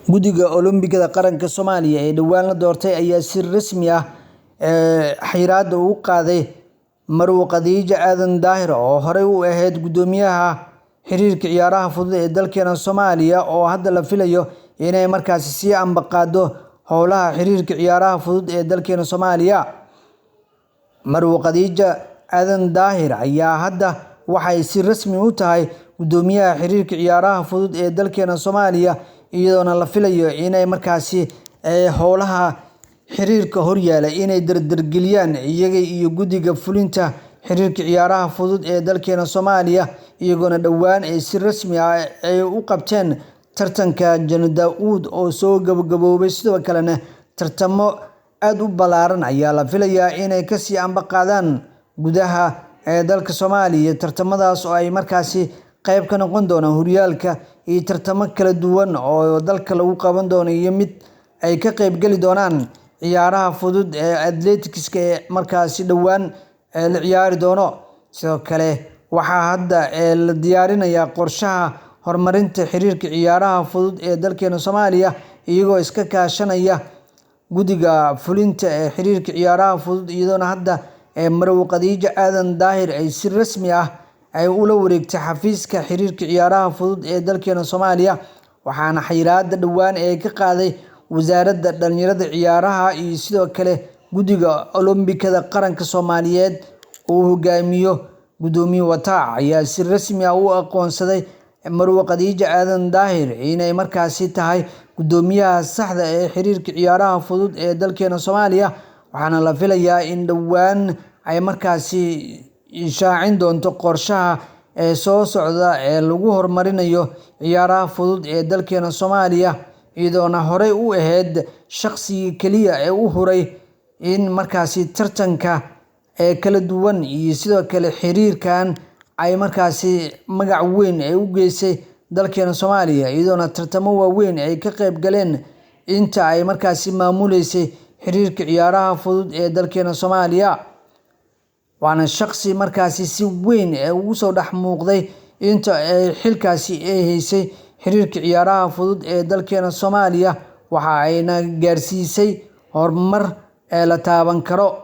Guddiga Olombikada Qaranka Soomaaliya ee dhawaan la doortay ayaa si rasmi ah xayiraadda uga qaaday Marwo Khadija Aadan Daahir oo horey u ahayd guddoomiyaha xiriirka ciyaaraha fudud ee dalkeena Soomaaliya oo hadda la filayo inay markaasi sii ambaqaado howlaha xiriirka ciyaaraha fudud ee dalkeena Soomaaliya. Marwo Khadija Aadan Daahir ayaa hadda waxay si rasmi u tahay guddoomiyaha xiriirka ciyaaraha fudud ee dalkeena Soomaaliya iyadoo la filayo inay markaasi howlaha xiriirka horyaala inay dardargeliyaan iyaga iyo guddiga fulinta xiriirka ciyaaraha fudud ee dalkeena Soomaaliya iyagoo dhawaan ay si rasmi ah u qabteen tartanka Jannada Daawud oo soo gabagaboobay sidoo kalena tartamo aad u ballaaran ayaa la filayaa inay ka sii ambaqaadaan gudaha dalka Soomaaliya tartamadaas oo ay markaasi qayb ka noqon doonaan horyaalka iyo tartamo kala duwan oo dalka lagu qaban doono iyo mid ay ka qayb gali doonaan ciyaaraha fudud ee athletics ee markaasi dhawaan la ciyaari doono. Sidoo kale waxaa hadda la diyaarinayaa qorshaha horumarinta xiriirka ciyaaraha fudud ee dalkeena Soomaaliya iyagoo iska kaashanaya guddiga fulinta ee xiriirka ciyaaraha fudud iyadoo hadda Marwo Khadija Aadan Daahir ay si rasmi ah ay ula wareegtay xafiiska xiriirka ciyaaraha fudud ee dalkeena Soomaaliya waxaana xayiraadda dhawaan ka qaaday wasaaradda dhalinyarada ciyaaraha iyo sidoo kale guddiga Olombikada Qaranka Soomaaliyeed uu hogaamiyo Gudoomiye Wataac ayaa si rasmi ah u aqoonsaday Marwo Khadija Aadan Daahir inay markaasi tahay guddoomiyaha saxda ee xiriirka ciyaaraha fudud ee dalkeena Soomaaliya waxaana la filayaa in dhawaan ay markaasi shaacin doonto qorshaha soo socda ee lagu horumarinayo ciyaaraha fudud ee dalkeena Soomaaliya iyadoo horey u ahayd shaqsiga kaliya ee u huray in markaasi tartanka kala duwan iyo sidoo kale xiriirkan ay markaasi magac weyn u geysay dalkeena Soomaaliya iyadoo tartamo waaweyn ay ka qayb galeen inta ay markaasi maamuleysay xiriirka ciyaaraha fudud ee dalkeena Soomaaliya. waana shaqsi markaasi si weyn ugu soo dhex muuqday inta xilkaasi ay haysay xiriirka ciyaaraha fudud ee dalkeena Soomaaliya waxa ayna gaarsiisay horumar la taaban karo.